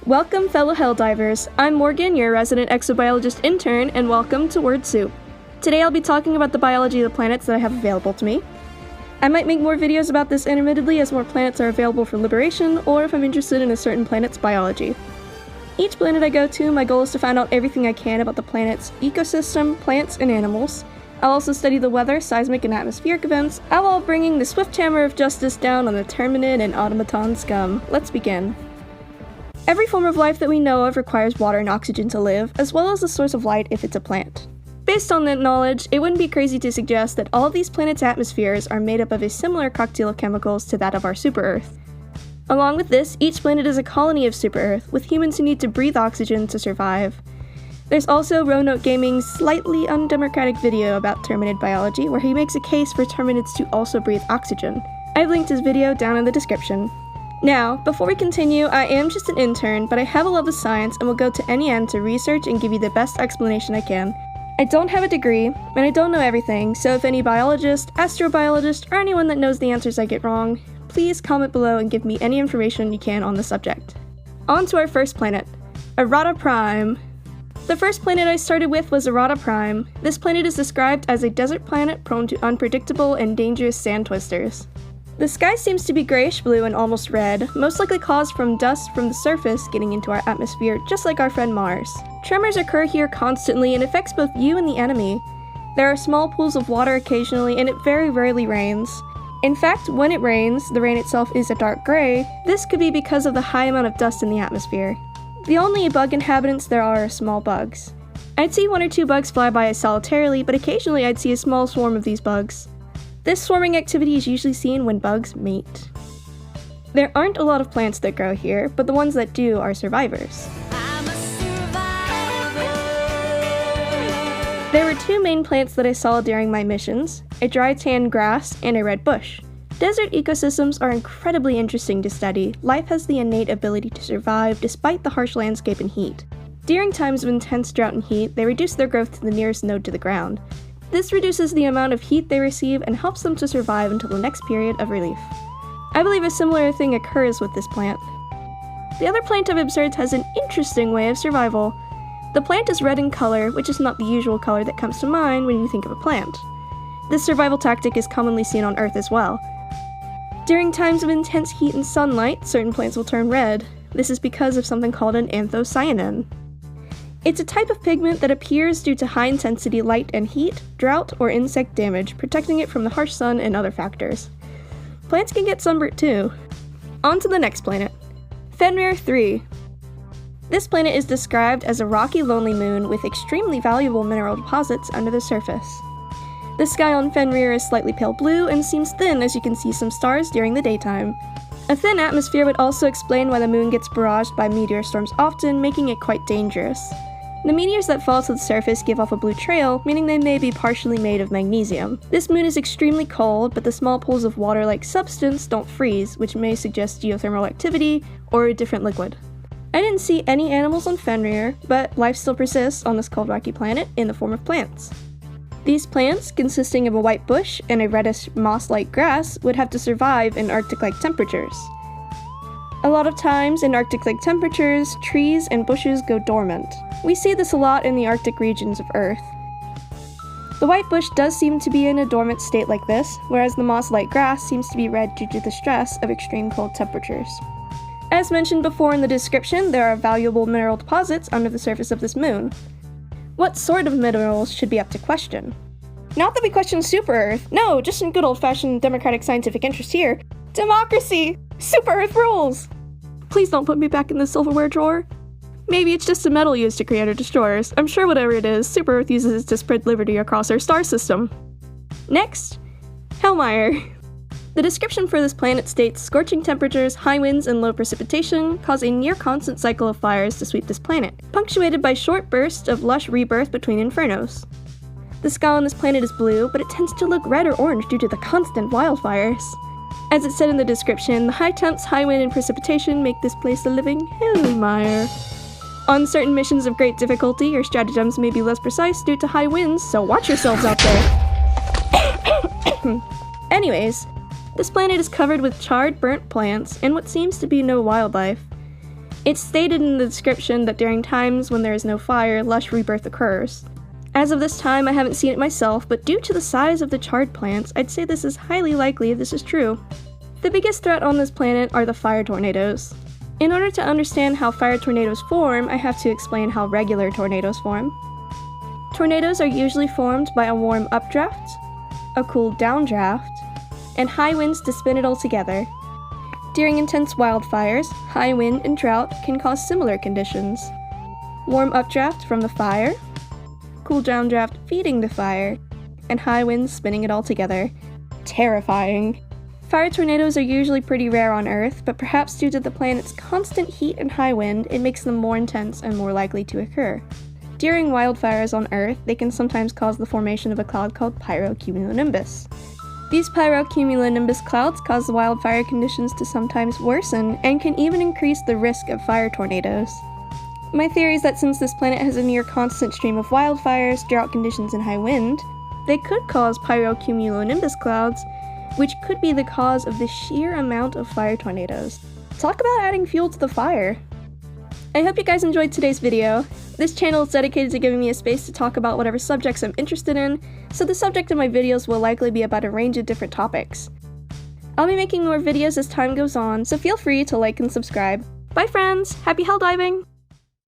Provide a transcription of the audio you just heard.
Welcome, fellow Helldivers. I'm Morgan, your resident exobiologist intern, and welcome to WordSoup. Today I'll be talking about the biology of the planets that I have available to me. I might make more videos about this intermittently as more planets are available for liberation, or if I'm interested in a certain planet's biology. Each planet I go to, my goal is to find out everything I can about the planet's ecosystem, plants, and animals. I'll also study the weather, seismic, and atmospheric events, all while bringing the swift hammer of justice down on the Terminid and automaton scum. Let's begin. Every form of life that we know of requires water and oxygen to live, as well as a source of light if it's a plant. Based on that knowledge, it wouldn't be crazy to suggest that all of these planets' atmospheres are made up of a similar cocktail of chemicals to that of our super-Earth. Along with this, each planet is a colony of super-Earth, with humans who need to breathe oxygen to survive. There's also Roanoke Gaming's slightly undemocratic video about Terminid Biology, where he makes a case for Terminids to also breathe oxygen. I've linked his video down in the description. Now, before we continue, I am just an intern, but I have a love of science and will go to any end to research and give you the best explanation I can. I don't have a degree, and I don't know everything, so if any biologist, astrobiologist, or anyone that knows the answers I get wrong, please comment below and give me any information you can on the subject. On to our first planet, Erata Prime. The first planet I started with was Erata Prime. This planet is described as a desert planet prone to unpredictable and dangerous sand twisters. The sky seems to be grayish-blue and almost red, most likely caused from dust from the surface getting into our atmosphere, just like our friend Mars. Tremors occur here constantly and affects both you and the enemy. There are small pools of water occasionally, and it very rarely rains. In fact, when it rains, the rain itself is a dark gray. This could be because of the high amount of dust in the atmosphere. The only bug inhabitants there are small bugs. I'd see 1 or 2 bugs fly by solitarily, but occasionally I'd see a small swarm of these bugs. This swarming activity is usually seen when bugs mate. There aren't a lot of plants that grow here, but the ones that do are survivors. There were 2 main plants that I saw during my missions, a dry tan grass and a red bush. Desert ecosystems are incredibly interesting to study. Life has the innate ability to survive despite the harsh landscape and heat. During times of intense drought and heat, they reduce their growth to the nearest node to the ground. This reduces the amount of heat they receive and helps them to survive until the next period of relief. I believe a similar thing occurs with this plant. The other plant I've observed has an interesting way of survival. The plant is red in color, which is not the usual color that comes to mind when you think of a plant. This survival tactic is commonly seen on Earth as well. During times of intense heat and sunlight, certain plants will turn red. This is because of something called an anthocyanin. It's a type of pigment that appears due to high-intensity light and heat, drought, or insect damage, protecting it from the harsh sun and other factors. Plants can get sunburnt too. On to the next planet, Fenrir 3. This planet is described as a rocky, lonely moon with extremely valuable mineral deposits under the surface. The sky on Fenrir is slightly pale blue and seems thin as you can see some stars during the daytime. A thin atmosphere would also explain why the moon gets barraged by meteor storms often, making it quite dangerous. The meteors that fall to the surface give off a blue trail, meaning they may be partially made of magnesium. This moon is extremely cold, but the small pools of water-like substance don't freeze, which may suggest geothermal activity or a different liquid. I didn't see any animals on Fenrir, but life still persists on this cold rocky planet in the form of plants. These plants, consisting of a white bush and a reddish moss-like grass, would have to survive in Arctic-like temperatures. A lot of times in Arctic-like temperatures, trees and bushes go dormant. We see this a lot in the Arctic regions of Earth. The white bush does seem to be in a dormant state like this, whereas the moss-like grass seems to be red due to the stress of extreme cold temperatures. As mentioned before in the description, there are valuable mineral deposits under the surface of this moon. What sort of minerals should be up to question? Not that we question Super-Earth, no, just some good old-fashioned democratic scientific interest here. Democracy! Super-Earth rules! Please don't put me back in the silverware drawer. Maybe it's just a metal used to create our destroyers. I'm sure whatever it is, Super-Earth uses it to spread liberty across our star system. Next, Hellmire. The description for this planet states scorching temperatures, high winds, and low precipitation cause a near-constant cycle of fires to sweep this planet, punctuated by short bursts of lush rebirth between infernos. The sky on this planet is blue, but it tends to look red or orange due to the constant wildfires. As it said in the description, the high temps, high wind, and precipitation make this place a living Hellmire. On certain missions of great difficulty, your stratagems may be less precise due to high winds, so watch yourselves out there. Anyways, this planet is covered with charred, burnt plants and what seems to be no wildlife. It's stated in the description that during times when there is no fire, lush rebirth occurs. As of this time, I haven't seen it myself, but due to the size of the charred plants, I'd say this is highly likely this is true. The biggest threat on this planet are the fire tornadoes. In order to understand how fire tornadoes form, I have to explain how regular tornadoes form. Tornadoes are usually formed by a warm updraft, a cool downdraft, and high winds to spin it all together. During intense wildfires, high wind and drought can cause similar conditions. Warm updraft from the fire, cool downdraft feeding the fire, and high winds spinning it all together. Terrifying. Fire tornadoes are usually pretty rare on Earth, but perhaps due to the planet's constant heat and high wind, it makes them more intense and more likely to occur. During wildfires on Earth, they can sometimes cause the formation of a cloud called pyrocumulonimbus. These pyrocumulonimbus clouds cause the wildfire conditions to sometimes worsen and can even increase the risk of fire tornadoes. My theory is that since this planet has a near constant stream of wildfires, drought conditions, and high wind, they could cause pyrocumulonimbus clouds, which could be the cause of the sheer amount of fire tornadoes. Talk about adding fuel to the fire! I hope you guys enjoyed today's video. This channel is dedicated to giving me a space to talk about whatever subjects I'm interested in, so the subject of my videos will likely be about a range of different topics. I'll be making more videos as time goes on, so feel free to like and subscribe. Bye friends! Happy hell diving!